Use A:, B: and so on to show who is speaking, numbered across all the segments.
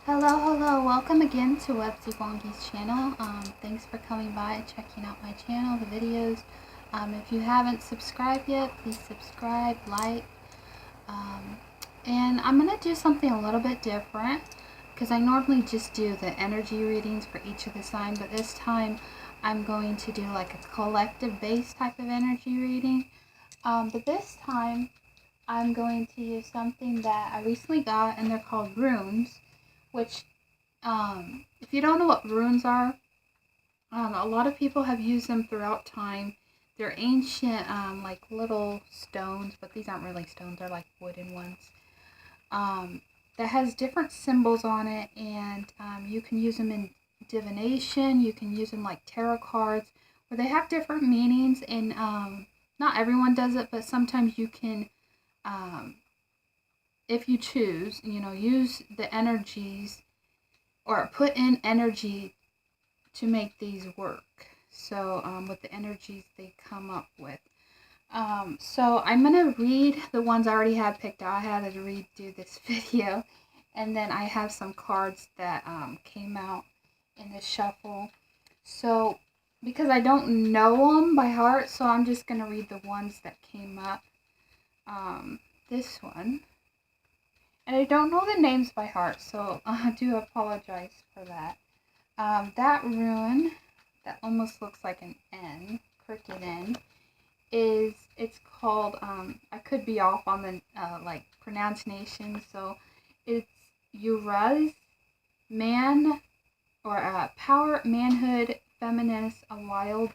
A: Hello, welcome again to Websy Wongy's channel. Thanks for coming by and checking out my channel, the videos. If you haven't subscribed yet, please subscribe, like, um, and I'm going to do something a little bit different because I normally just do the energy readings for each of the signs, but this time I'm going to do like a collective base type of energy reading. But this time I'm going to use something that I recently got, and they're called runes, which if you don't know what runes are, a lot of people have used them throughout time. They're ancient, like little stones, but these aren't really stones, they're like wooden ones. That has different symbols on it, and you can use them in divination, you can use them like tarot cards, where they have different meanings, and not everyone does it, but sometimes you can, if you choose, use the energies or put in energy to make these work. So with the energies they come up with. So I'm going to read the ones I already had picked out. I had to redo this video. And then I have some cards that came out in the shuffle. So because I don't know them by heart, so I'm just going to read the ones that came up. This one. And I don't know the names by heart, so I do apologize for that. That rune, that almost looks like an N, crooked N, it's called, I could be off on the, pronunciation, so it's Uraz, man, or power, manhood, feminist, a wild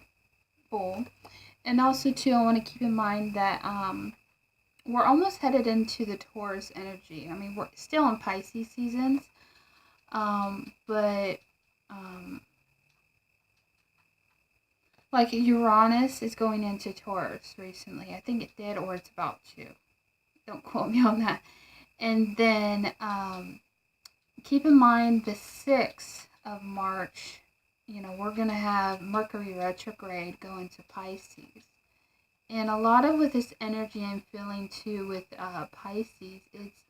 A: bull. And also, too, I want to keep in mind that, we're almost headed into the Taurus energy. I mean, we're still in Pisces seasons, but like Uranus is going into Taurus recently. I think it did, or it's about to. Don't quote me on that. And then keep in mind the 6th of March, we're going to have Mercury retrograde go into Pisces. And a lot of with this energy I'm feeling too with Pisces, it's,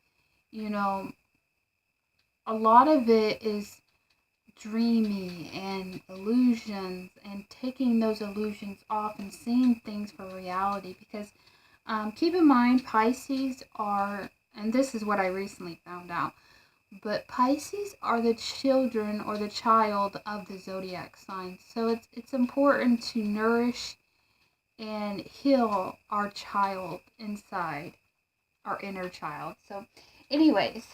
A: a lot of it is dreamy and illusions, and taking those illusions off and seeing things for reality. Because keep in mind, Pisces are, and this is what I recently found out, but Pisces are the children or the child of the zodiac signs. So it's important to nourish and heal our child inside, our inner child. So, anyways,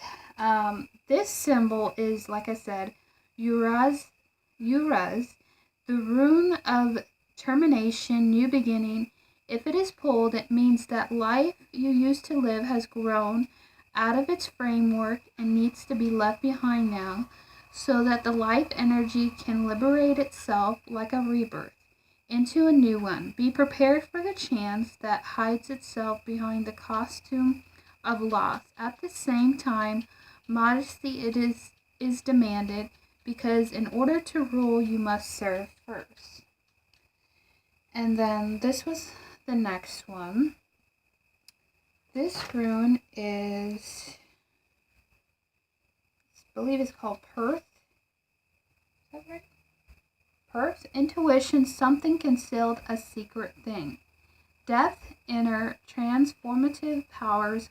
A: this symbol is, like I said, Uraz, the rune of termination, new beginning. If it is pulled, it means that life you used to live has grown out of its framework and needs to be left behind now, so that the life energy can liberate itself like a rebirth into a new one. Be prepared for the chance that hides itself behind the costume of loss. At the same time, modesty is demanded, because in order to rule, you must serve first. And then this was the next one. This rune is, I believe it's called Perth. Is that right? Perth, intuition, something concealed, a secret thing. Depth, inner, transformative powers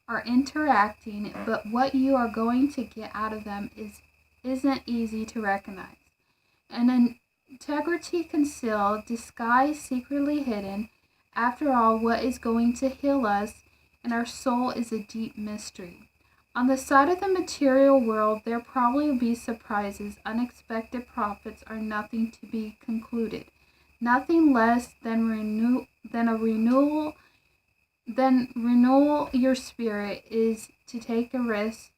A: are interacting, but what you are going to get out of them isn't easy to recognize. An integrity concealed, disguise secretly hidden. After all, what is going to heal us and our soul is a deep mystery. On the side of the material world, there probably will be surprises. Unexpected profits are nothing to be concluded. Nothing less than renewal your spirit is to take a risk.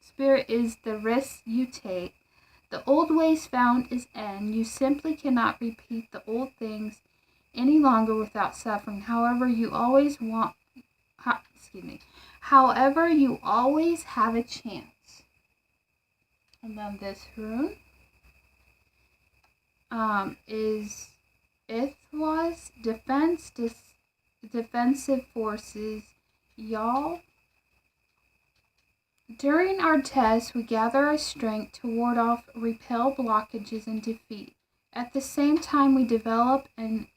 A: Spirit is the risk you take. The old ways found is end. You simply cannot repeat the old things any longer without suffering. However, you always have a chance. And then this rune is Ithwas, defensive forces, y'all. During our test, we gather our strength to ward off, repel blockages, and defeat. At the same time, we develop an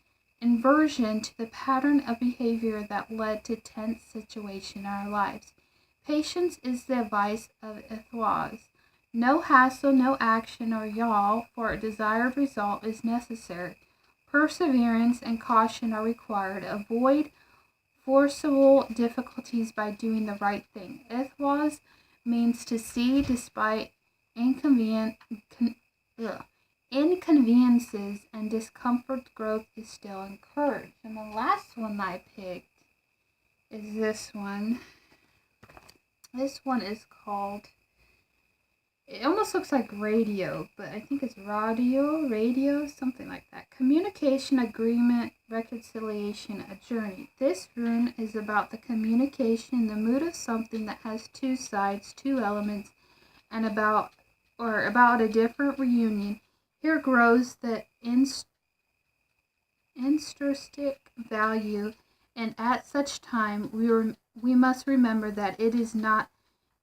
A: inversion to the pattern of behavior that led to tense situation in our lives. Patience is the advice of Ethwas. No hassle, no action or yaw for a desired result is necessary. Perseverance and caution are required. Avoid forcible difficulties by doing the right thing. Ethwas means to see despite inconveniences and discomfort, growth is still encouraged. And the last one I picked is this one. This one is called, it almost looks like radio, but I think it's radio, something like that. Communication, agreement, reconciliation, a journey. This rune is about the communication, the mood of something that has two sides, two elements, and about a different reunion. Here grows the intrinsic value, and at such time we must remember that it is not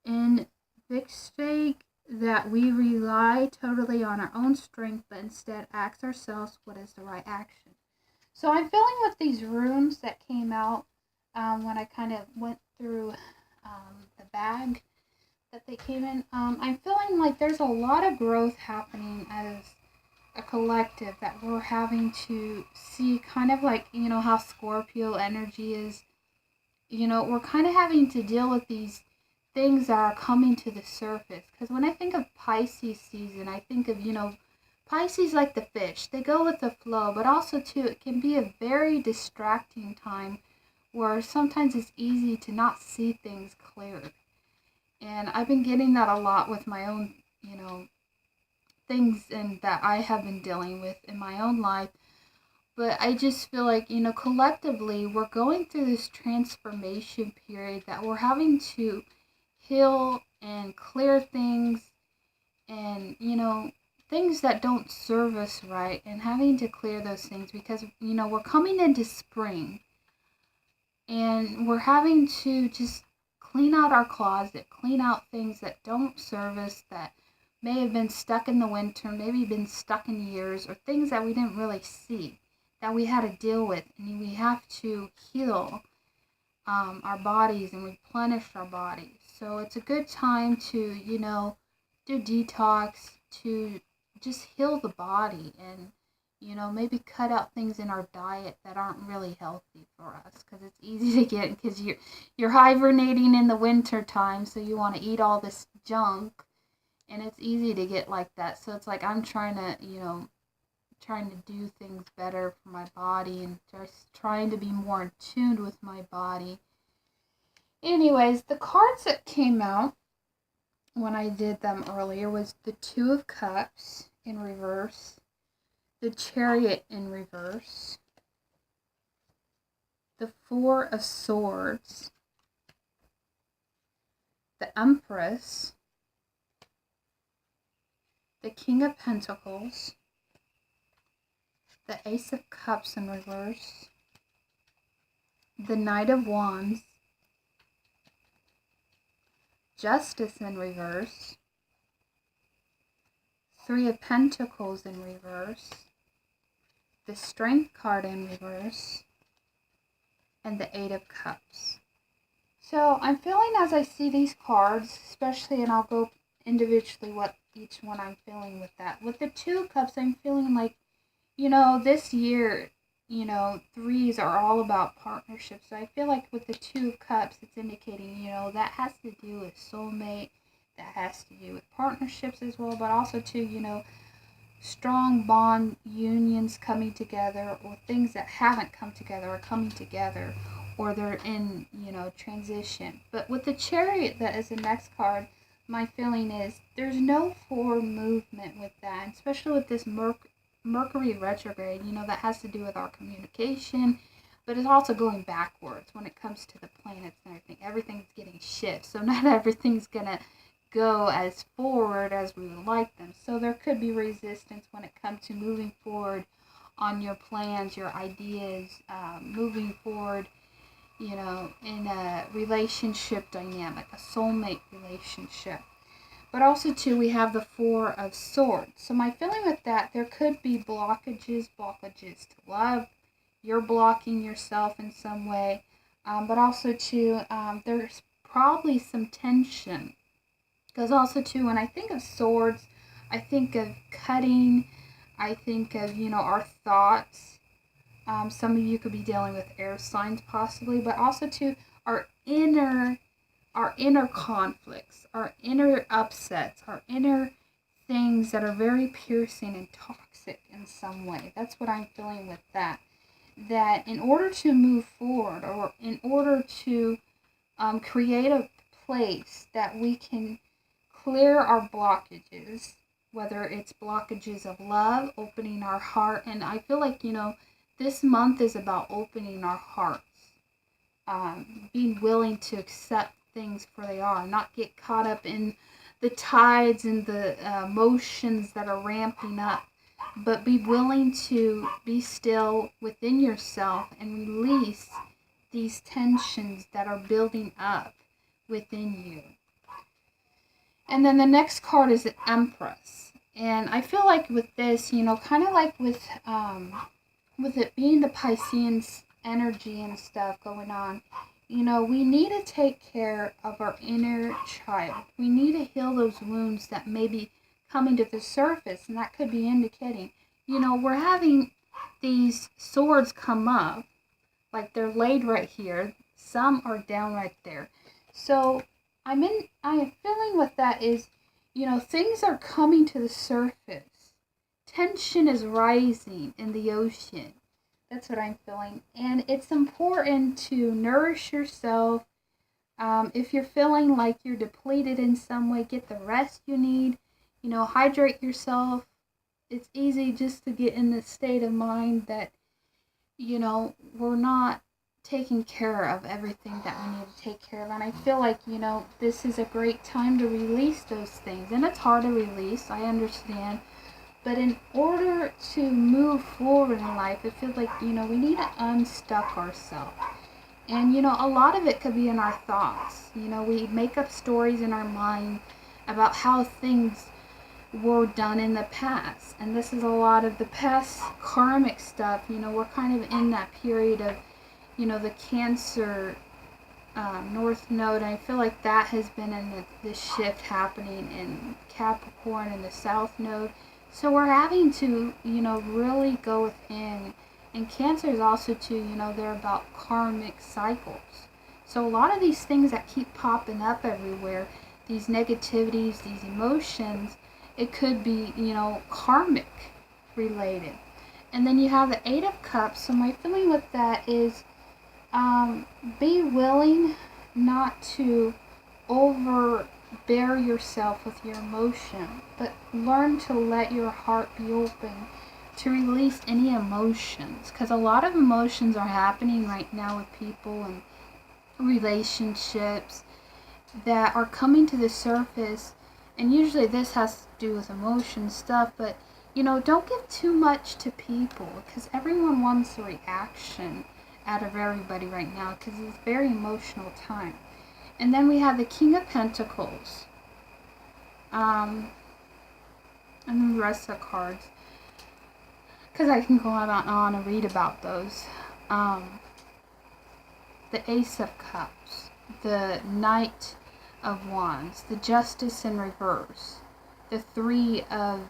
A: in Vixvig that we rely totally on our own strength, but instead ask ourselves what is the right action. So I'm feeling with these runes that came out when I kind of went through the bag that they came in. I'm feeling like there's a lot of growth happening as a collective that we're having to see, kind of like, how Scorpio energy is. We're kind of having to deal with these things that are coming to the surface. Because when I think of Pisces season, I think of, Pisces like the fish. They go with the flow, but also, too, it can be a very distracting time where sometimes it's easy to not see things clear. And I've been getting that a lot with my own, things and that I have been dealing with in my own life. But I just feel like, collectively, we're going through this transformation period that we're having to heal and clear things and, things that don't serve us right, and having to clear those things because, we're coming into spring and we're having to just clean out our closet, clean out things that don't serve us, that may have been stuck in the winter, maybe been stuck in years, or things that we didn't really see, that we had to deal with. And we have to heal our bodies and replenish our bodies. So it's a good time to, do detox, to just heal the body and, maybe cut out things in our diet that aren't really healthy for us, because it's easy to get, because you're hibernating in the winter time, so you want to eat all this junk, and it's easy to get like that. So it's like I'm trying to do things better for my body and just trying to be more in tune with my body. Anyways, the cards that came out when I did them earlier was the Two of Cups in reverse, the Chariot in reverse, the Four of Swords, the Empress, the King of Pentacles, the Ace of Cups in reverse, the Knight of Wands, Justice in reverse, Three of Pentacles in reverse, the Strength card in reverse, and the Eight of Cups. So I'm feeling as I see these cards, especially, and I'll go individually what each one I'm feeling with that. With the Two of Cups, I'm feeling like, this year, threes are all about partnerships. So I feel like with the Two of Cups, it's indicating, that has to do with soulmate, that has to do with partnerships as well, but also too, strong bond unions coming together, or things that haven't come together are coming together, or they're in, transition. But with the Chariot, that is the next card, my feeling is there's no forward movement with that, especially with this Mercury retrograde, that has to do with our communication, but it's also going backwards when it comes to the planets and everything. Everything's getting shift, so not everything's gonna go as forward as we would like them. So there could be resistance when it comes to moving forward on your plans, your ideas, moving forward in a relationship dynamic, a soulmate relationship. But also, too, we have the Four of Swords. So my feeling with that, there could be blockages to love. You're blocking yourself in some way. But also, too, there's probably some tension. Because also, too, when I think of swords, I think of cutting. I think of, our thoughts. Some of you could be dealing with air signs possibly. But also, too, our inner conflicts, our inner upsets, our inner things that are very piercing and toxic in some way. That's what I'm feeling with that. That in order to move forward, or in order to create a place that we can clear our blockages, whether it's blockages of love, opening our heart, and I feel like, this month is about opening our hearts, being willing to accept things for they are, not get caught up in the tides and the emotions that are ramping up, but be willing to be still within yourself and release these tensions that are building up within you. And then the next card is the Empress. And I feel like with this, kind of like with it being the Piscean energy and stuff going on, we need to take care of our inner child. We need to heal those wounds that may be coming to the surface, and that could be indicating, we're having these swords come up, like they're laid right here. Some are down right there. So I am feeling with that is, things are coming to the surface. Tension is rising in the ocean. That's what I'm feeling. And it's important to nourish yourself. If you're feeling like you're depleted in some way, get the rest you need. Hydrate yourself. It's easy just to get in this state of mind that, we're not taking care of everything that we need to take care of. And I feel like, this is a great time to release those things. And it's hard to release, I understand. But in order to move forward in life, it feels like, we need to unstuck ourselves. And, a lot of it could be in our thoughts. We make up stories in our mind about how things were done in the past. And this is a lot of the past karmic stuff. We're kind of in that period of, the Cancer North Node. I feel like that has been in this shift happening in Capricorn and the South Node. So we're having to, really go within. And Cancer is also too, they're about karmic cycles. So a lot of these things that keep popping up everywhere, these negativities, these emotions, it could be, karmic related. And then you have the Eight of Cups. So my feeling with that is, be willing not to overbear yourself with your emotion, but learn to let your heart be open to release any emotions, because a lot of emotions are happening right now with people and relationships that are coming to the surface. And usually this has to do with emotion stuff, but don't give too much to people, because everyone wants a reaction out of everybody right now, because it's a very emotional time. And then we have the King of Pentacles. And then the rest of the cards, because I can go on and read about those. The Ace of Cups, the Knight of Wands, the Justice in reverse, the Three of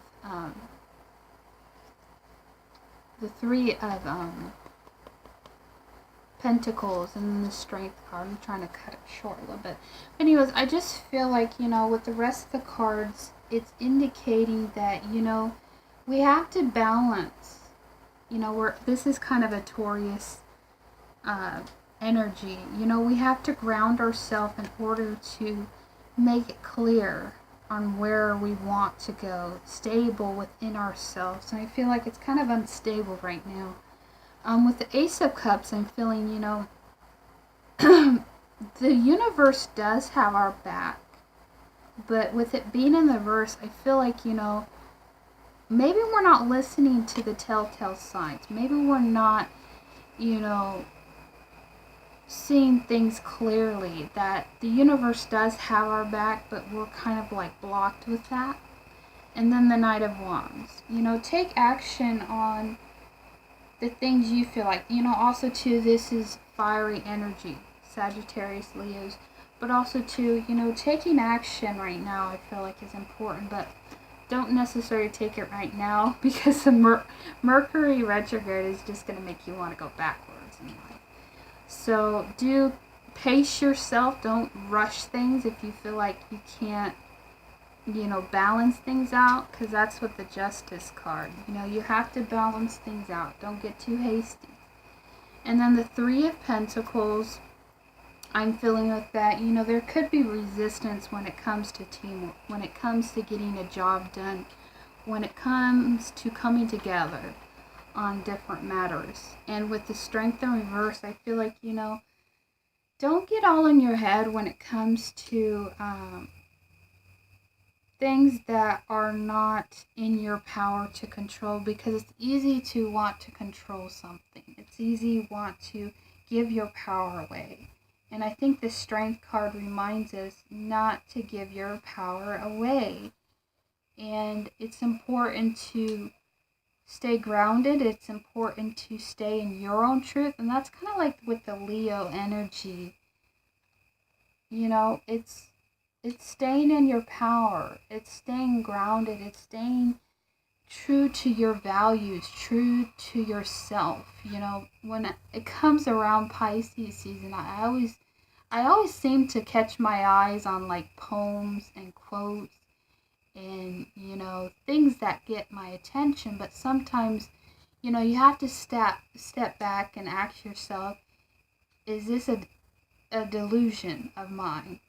A: Pentacles, and then the Strength card. I'm trying to cut it short a little bit. But anyways, I just feel like, with the rest of the cards, it's indicating that, we have to balance. This is kind of a Taurus energy. We have to ground ourselves in order to make it clear on where we want to go, stable within ourselves. And I feel like it's kind of unstable right now. With the Ace of Cups, I'm feeling, the universe does have our back. But with it being in the verse, I feel like, maybe we're not listening to the telltale signs. Maybe we're not, seeing things clearly, that the universe does have our back, but we're kind of like blocked with that. And then the Knight of Wands. Take action on the things you feel like. Also too, this is fiery energy, Sagittarius, Leos. But also too, taking action right now I feel like is important, but don't necessarily take it right now because the Mercury retrograde is just going to make you want to go backwards in life. So do pace yourself. Don't rush things if you feel like you can't, balance things out, because that's what the Justice card. You have to balance things out. Don't get too hasty. And then the Three of Pentacles, I'm feeling with that, there could be resistance when it comes to teamwork, when it comes to getting a job done, when it comes to coming together on different matters. And with the Strength in reverse, I feel like, don't get all in your head when it comes to things that are not in your power to control, because it's easy to want to control something. It's easy to want to give your power away. And I think the Strength card reminds us not to give your power away. And it's important to stay grounded. It's important to stay in your own truth. And that's kind of like with the Leo energy. It's staying in your power. It's staying grounded. It's staying true to your values, true to yourself. When it comes around Pisces season, I always seem to catch my eyes on like poems and quotes and, things that get my attention. But sometimes, you have to step back and ask yourself, is this a delusion of mine?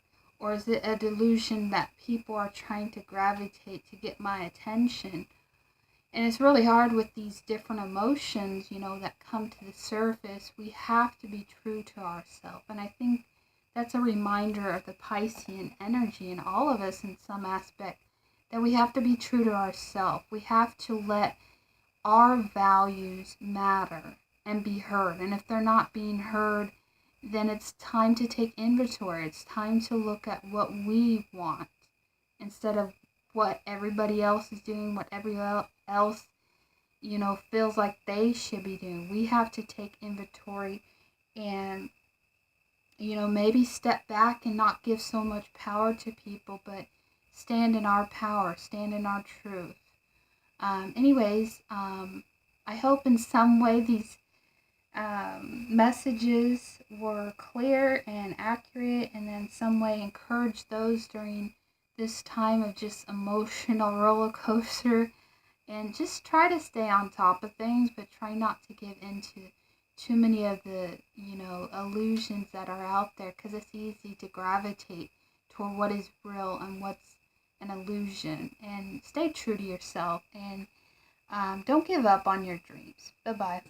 A: Or is it a delusion that people are trying to gravitate to get my attention? And it's really hard with these different emotions, that come to the surface. We have to be true to ourselves. And I think that's a reminder of the Piscean energy in all of us in some aspect, that we have to be true to ourselves. We have to let our values matter and be heard. And if they're not being heard, then it's time to take inventory. It's time to look at what we want instead of what everybody else is doing, what everybody else, feels like they should be doing. We have to take inventory and, maybe step back and not give so much power to people, but stand in our power, stand in our truth. I hope in some way these messages were clear and accurate, and in some way encourage those during this time of just emotional roller coaster. And just try to stay on top of things, but try not to give into too many of the, illusions that are out there, because it's easy to gravitate toward what is real and what's an illusion. And stay true to yourself, and don't give up on your dreams. Bye-bye.